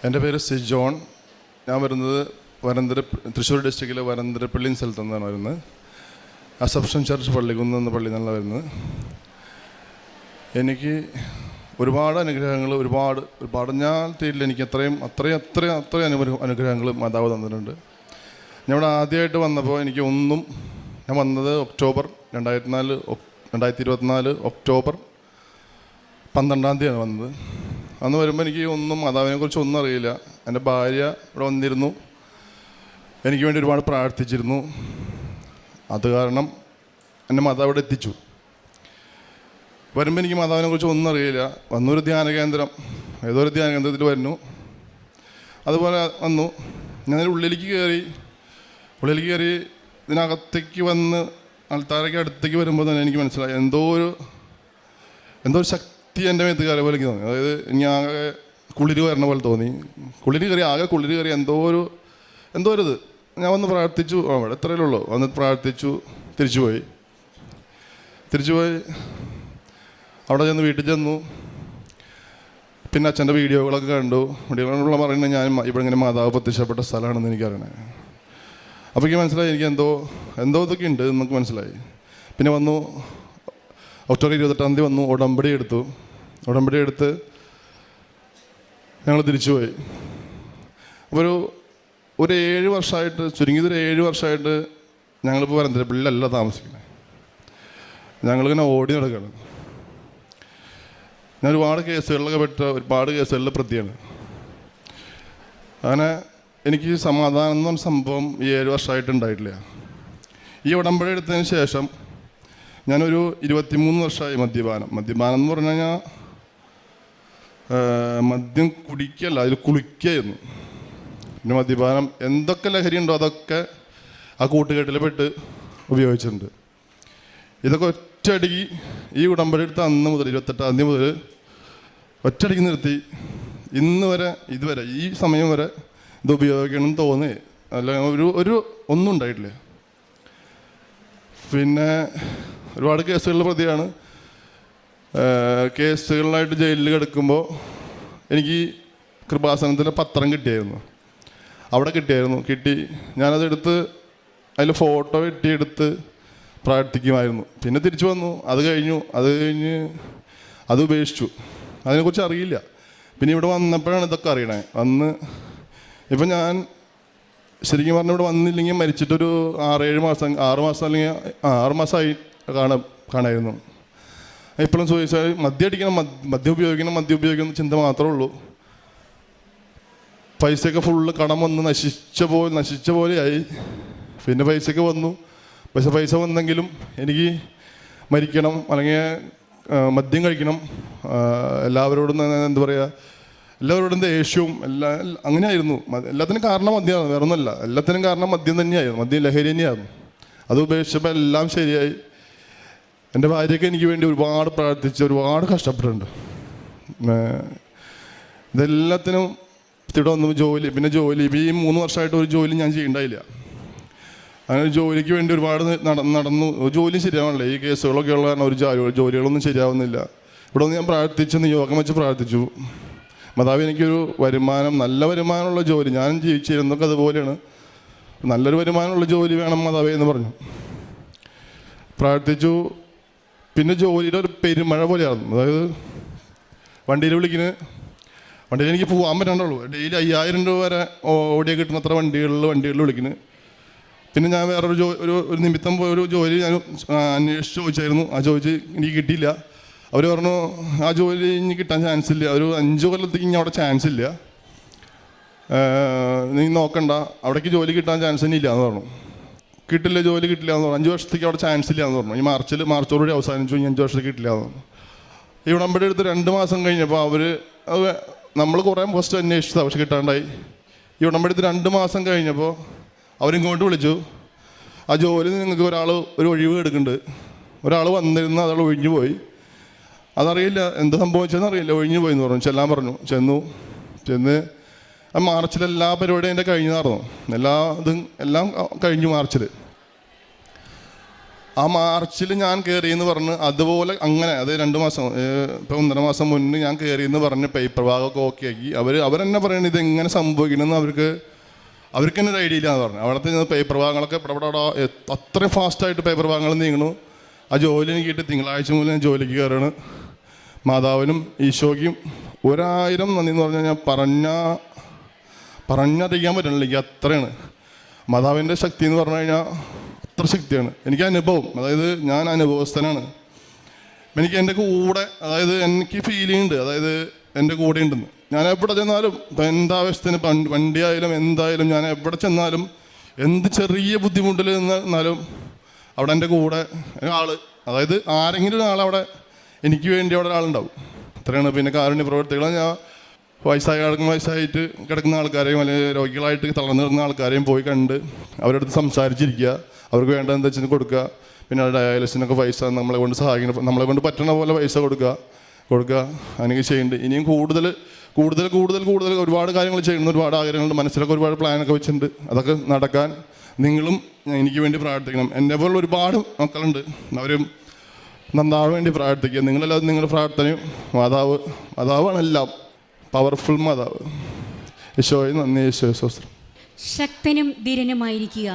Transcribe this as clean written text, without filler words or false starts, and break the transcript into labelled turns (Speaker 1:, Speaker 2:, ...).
Speaker 1: എൻ്റെ പേര് സിജോൺ. ഞാൻ വരുന്നത് തൃശ്ശൂർ ഡിസ്ട്രിക്റ്റിലെ വരന്തരപ്പള്ളി സ്ഥലത്തു നിന്നാണ് വരുന്നത്. അസംപ്ഷൻ ചർച്ച് പള്ളിക്കുന്ന് എന്ന പള്ളി നിന്നാണ് വരുന്നത്. എനിക്ക് ഒരുപാട് അനുഗ്രഹങ്ങൾ, ഒരുപാട് പറഞ്ഞാൽ തീരില്ല. എനിക്ക് അത്രയും അനുഗ്രഹങ്ങൾ മാതാവ് തന്നിട്ടുണ്ട്. ഞാൻ ഇവിടെ ആദ്യമായിട്ട് വന്നപ്പോൾ ഞാൻ വന്നത് ഒക്ടോബർ 2024 ഒക്ടോബർ 12 വന്നത്. അന്ന് വരുമ്പോൾ എനിക്ക് മാതാവിനെക്കുറിച്ച് ഒന്നും അറിയില്ല. എൻ്റെ ഭാര്യ ഇവിടെ വന്നിരുന്നു, എനിക്ക് വേണ്ടി ഒരുപാട് പ്രാർത്ഥിച്ചിരുന്നു. അത് കാരണം എന്നെ മാതാവ് ഇവിടെ എത്തിച്ചു. വരുമ്പോൾ എനിക്ക് മാതാവിനെക്കുറിച്ച് ഒന്നും അറിയില്ല. വന്നൊരു ധ്യാന കേന്ദ്രം, ഏതോ ഒരു ധ്യാന കേന്ദ്രത്തിൽ വരുന്നു. അതുപോലെ വന്നു. ഞാൻ ഉള്ളിലേക്ക് കയറി ഇതിനകത്തേക്ക് വന്ന് ആൾത്താരയ്ക്ക് അടുത്തേക്ക് വരുമ്പോൾ തന്നെ എനിക്ക് മനസ്സിലായി എന്തോ ഒരു ശക്തി എൻ്റെ മേത്ത് കയറിയ പോലെ തോന്നി. അതായത് ഇനി ആകെ കുളിര് വരണ പോലെ തോന്നി. കുളിര് കയറി എന്തോ ഒരു ഇത്. ഞാൻ വന്ന് പ്രാർത്ഥിച്ചു. അവിടെ എത്രയേ ഉള്ളൂ. വന്ന് പ്രാർത്ഥിച്ചു, തിരിച്ചുപോയി. അവിടെ വീട്ടിൽ ചെന്നു. പിന്നെ അച്ഛൻ്റെ വീഡിയോകളൊക്കെ കണ്ടു. വീഡിയോകളുള്ള പറയുന്നത് ഞാൻ ഇവിടെ ഇങ്ങനെ മാതാവ് പ്രത്യക്ഷപ്പെട്ട സ്ഥലമാണെന്ന് എനിക്കറിയണേ. അപ്പോൾ എനിക്ക് മനസ്സിലായി എനിക്ക് എന്തോ ഇതൊക്കെ ഉണ്ട് എന്നൊക്കെ മനസ്സിലായി. പിന്നെ വന്നു ഒക്ടോബർ 28 വന്നു. ഉടമ്പടി എടുത്ത് ഞങ്ങൾ തിരിച്ചുപോയി. അപ്പോൾ ഒരു 7 വർഷമായിട്ട്, ചുരുങ്ങിയത് ഒരു 7 വർഷമായിട്ട് ഞങ്ങളിപ്പോൾ വരന്തരപ്പള്ളിയിലല്ല താമസിക്കുന്നത്. ഞങ്ങളിങ്ങനെ ഓടി നടക്കുകയാണ്. ഞാൻ ഒരുപാട് കേസുകളിൽ പ്രതിയാണ്. അങ്ങനെ എനിക്ക് സമാധാനം എന്ന് പറഞ്ഞ സംഭവം ഈ 7 വർഷമായിട്ട് ഉണ്ടായിട്ടില്ല. ഈ ഉടമ്പടി എടുത്തതിന് ശേഷം ഞാനൊരു 23 വർഷമായി മദ്യപാനം എന്ന് പറഞ്ഞു കഴിഞ്ഞാൽ മദ്യം കുടിക്കല്ല, അതിൽ കുളിക്കായിരുന്നു. പിന്നെ മദ്യപാനം എന്തൊക്കെ ലഹരി ഉണ്ടോ അതൊക്കെ ആ കൂട്ടുകെട്ടിൽ പെട്ട് ഉപയോഗിച്ചിട്ടുണ്ട്. ഇതൊക്കെ ഒറ്റയടിക്ക് ഈ ഉടമ്പടി എടുത്ത അന്ന് മുതൽ 28 മുതൽ ഒറ്റയടിക്ക് നിർത്തി. ഇതുവരെ ഈ സമയം വരെ ഇത് ഉപയോഗിക്കണമെന്ന് തോന്നി അല്ല, ഒന്നും ഉണ്ടായിട്ടില്ല. പിന്നെ ഒരുപാട് കേസുകളിൽ പ്രതിയാണ്. കേസുകളിലായിട്ട് ജയിലിൽ കിടക്കുമ്പോൾ എനിക്ക് കൃപാസനത്തിൻ്റെ പത്രം കിട്ടിയായിരുന്നു. കിട്ടി. ഞാനതെടുത്ത് അതിൽ ഫോട്ടോ വെട്ടിയെടുത്ത് പ്രാർത്ഥിക്കുമായിരുന്നു. പിന്നെ തിരിച്ചു വന്നു. അത് കഴിഞ്ഞ് അത് ഉപേക്ഷിച്ചു. അതിനെക്കുറിച്ച് അറിയില്ല. പിന്നെ ഇവിടെ വന്നപ്പോഴാണ് ഇതൊക്കെ അറിയണേ. ഇപ്പം ഞാൻ ശരിക്കും പറഞ്ഞാൽ ഇവിടെ വന്നില്ലെങ്കിൽ മരിച്ചിട്ടൊരു 6 മാസം അല്ലെങ്കിൽ 6 മാസമായി കാണായിരുന്നു. ഇപ്പോഴും ചോദിച്ചാൽ മദ്യം ഉപയോഗിക്കണം ചിന്ത മാത്രമേ ഉള്ളൂ. പൈസയൊക്കെ ഫുള്ള് കടം വന്ന് നശിച്ച പോലെയായി. പിന്നെ പൈസയൊക്കെ വന്നു. പൈസ വന്നെങ്കിലും എനിക്ക് മരിക്കണം, അല്ലെങ്കിൽ മദ്യം കഴിക്കണം. എല്ലാവരോടും എല്ലാവരോടും ദേഷ്യവും അങ്ങനെയായിരുന്നു. എല്ലാത്തിനും കാരണം മദ്യമാണ്, വേറെ ഒന്നുമല്ല. എല്ലാത്തിനും കാരണം മദ്യം തന്നെയായിരുന്നു, മദ്യം ലഹരി തന്നെയായിരുന്നു. അത് ഉപേക്ഷിച്ചപ്പോൾ എല്ലാം ശരിയായി. എൻ്റെ ഭാര്യയ്ക്ക് എനിക്ക് വേണ്ടി ഒരുപാട് പ്രാർത്ഥിച്ച് ഒരുപാട് കഷ്ടപ്പെട്ടിട്ടുണ്ട്. ഇതെല്ലാത്തിനും ഇവിടെ വന്നു. പിന്നെ ജോലി ഈ 3 വർഷമായിട്ട് ഒരു ജോലി ഞാൻ ചെയ്യണ്ടായില്ല. അങ്ങനെ ജോലിക്ക് വേണ്ടി ഒരുപാട് നടന്നു. ജോലി ശരിയാവണല്ലേ, ഈ കേസുകളൊക്കെ ഉള്ള കാരണം ജോലികളൊന്നും ശരിയാവുന്നില്ല. ഇവിടെ വന്ന് ഞാൻ നിയോഗം വെച്ച് പ്രാർത്ഥിച്ചു. മാതാവ് എനിക്കൊരു നല്ല വരുമാനമുള്ള ജോലി, ഞാൻ ജീവിച്ചിരുന്നൊക്കെ അതുപോലെയാണ്, നല്ലൊരു വരുമാനമുള്ള ജോലി വേണം മാതാവേ എന്ന് പറഞ്ഞു പ്രാർത്ഥിച്ചു. പിന്നെ ജോലിയുടെ ഒരു പെരുമഴ പോലെയായിരുന്നു. അതായത് വണ്ടിയിൽ എനിക്ക് പോകാൻ പറ്റാണ്ടുള്ളൂ. ഡെയിലി 5000 രൂപ വരെ ഓടിയ കിട്ടുന്നത്ര വണ്ടികളിൽ വിളിക്കുന്നു. പിന്നെ ഞാൻ വേറൊരു നിമിത്തം ഒരു ജോലി ഞാൻ അന്വേഷിച്ച് ചോദിച്ചായിരുന്നു. എനിക്ക് കിട്ടിയില്ല. അവർ പറഞ്ഞു ആ ജോലി ഇനി കിട്ടാൻ ചാൻസ് ഇല്ല, ഒരു 5 കൊല്ലത്തേക്ക് ഇനി അവിടെ ചാൻസ് ഇല്ല, നീ നോക്കണ്ട, അവിടേക്ക് ജോലി കിട്ടാൻ ചാൻസ് ഇനി ഇല്ല എന്ന് പറഞ്ഞു. ജോലി കിട്ടില്ല എന്ന് പറഞ്ഞു. 5 വർഷത്തേക്ക് അവിടെ ചാൻസ് ഇല്ല എന്ന് പറഞ്ഞു. ഈ മാർച്ചോടുകൂടി അവസാനിച്ചു. 5 വർഷത്തേക്ക് കിട്ടില്ല എന്ന് പറഞ്ഞു. ഈ ഉടമ്പടി എടുത്ത് 2 മാസം കഴിഞ്ഞപ്പോൾ നമ്മൾ കുറേ പോസ്റ്റ് അന്വേഷിച്ചതാണ്, പക്ഷെ കിട്ടാണ്ടായി. ഈ ഉടമ്പടി എടുത്ത് 2 മാസം കഴിഞ്ഞപ്പോൾ അവരിങ്ങോട്ട് വിളിച്ചു. ആ ജോലി നിങ്ങൾക്ക് ഒരു ഒഴിവ് എടുക്കുന്നുണ്ട്. ഒരാൾ വന്നിരുന്ന അയാൾ ഒഴിഞ്ഞു പോയി. അതറിയില്ല, എന്ത് സംഭവിച്ചതെന്നറിയില്ല, ഒഴിഞ്ഞു പോയി എന്ന് പറഞ്ഞു. ചെല്ലാൻ പറഞ്ഞു. ചെന്ന് ആ മാർച്ചിൽ എല്ലാ പരിപാടിയും എൻ്റെ കഴിഞ്ഞായിരുന്നു. എല്ലാം കഴിഞ്ഞു. മാർച്ചിൽ ആ മാർച്ചിൽ ഞാൻ കയറിയെന്ന് പറഞ്ഞ് അതുപോലെ അങ്ങനെ അത് 2 മാസം ഇപ്പോൾ 1.5 മാസം മുന്നേ ഞാൻ കയറിയെന്ന് പറഞ്ഞ് പേപ്പർ ഭാഗമൊക്കെ ഓക്കെ ആക്കി അവരെന്നെ പറയണത് ഇത് എങ്ങനെ സംഭവിക്കണമെന്ന് അവർക്ക് തന്നെ ഒരു ഐഡിയ ഇല്ലാന്ന് പറഞ്ഞു. അവിടുത്തെ പേപ്പർ ഭാഗങ്ങളൊക്കെ ഇവിടെ അത്രയും ഫാസ്റ്റായിട്ട് പേപ്പർ ഭാഗങ്ങൾ നീങ്ങണു. ആ ജോലി എനിക്ക് കിട്ടി. തിങ്കളാഴ്ച മുതൽ ഞാൻ ജോലിക്ക് കയറാണ്. മാതാവിനും ഈശോയ്ക്കും 1000 നന്ദി എന്ന് പറഞ്ഞാൽ ഞാൻ പറഞ്ഞറിയിക്കാൻ പറ്റണില്ല. എനിക്ക് അത്രയാണ് മാതാവിൻ്റെ ശക്തി എന്ന് പറഞ്ഞു കഴിഞ്ഞാൽ. അത്ര ശക്തിയാണ് എനിക്ക് അനുഭവം. അതായത് ഞാൻ അനുഭവസ്ഥനാണ്. എനിക്ക് എൻ്റെ കൂടെ, അതായത് എനിക്ക് ഫീലിംഗ് ഉണ്ട്, അതായത് എൻ്റെ കൂടെ ഉണ്ടെന്ന്. ഞാൻ എവിടെ ചെന്നാലും ഇപ്പം എന്താവശ്യത്തിന് വണ്ടിയായാലും എന്തായാലും ഞാൻ എവിടെ ചെന്നാലും എന്ത് ചെറിയ ബുദ്ധിമുട്ടിൽ നിന്നാലും അവിടെ എൻ്റെ കൂടെ ആൾ, അതായത് ആരെങ്കിലും ഒരാളവിടെ എനിക്ക് വേണ്ടി അവിടെ ഒരാളുണ്ടാവും. അത്രയാണ്. പിന്നെ കാരുണ്യ പ്രവർത്തികൾ ഞാൻ വയസ്സായിട്ട് കിടക്കുന്ന ആൾക്കാരെയും അല്ലെങ്കിൽ രോഗികളായിട്ട് തളർന്നു കിടന്ന ആൾക്കാരെയും പോയി കണ്ട് അവരുടെ അടുത്ത് സംസാരിച്ചിരിക്കുക, അവർക്ക് വേണ്ടത് എന്താ വെച്ചാൽ കൊടുക്കുക. പിന്നെ ഡയാലിസിനൊക്കെ പൈസ നമ്മളെ കൊണ്ട് സഹായിക്കണം, നമ്മളെ കൊണ്ട് പറ്റണ പോലെ പൈസ കൊടുക്കുക അങ്ങനെയൊക്കെ ചെയ്യുന്നുണ്ട്. ഇനിയും കൂടുതൽ ഒരുപാട് കാര്യങ്ങൾ ചെയ്യുന്ന ഒരുപാട് ആഗ്രഹങ്ങളുണ്ട്. മനസ്സിലൊക്കെ ഒരുപാട് പ്ലാനൊക്കെ വെച്ചിട്ടുണ്ട്. അതൊക്കെ നടക്കാൻ നിങ്ങളും എനിക്ക് വേണ്ടി പ്രാർത്ഥിക്കണം. എന്നെ പോലുള്ള ഒരുപാട് മക്കളുണ്ട്, അവരും നന്നാവാൻ വേണ്ടി പ്രാർത്ഥിക്കുക. നിങ്ങളെല്ലാവരും നിങ്ങളുടെ പ്രാർത്ഥനയും മാതാവാണ് എല്ലാം. പവർഫുൾ മാതാവ്. ഈശോയെ നന്ദി. ഈശോയെ സ്തോത്രം.
Speaker 2: ശക്തനും ധീരനുമായിരിക്കുക.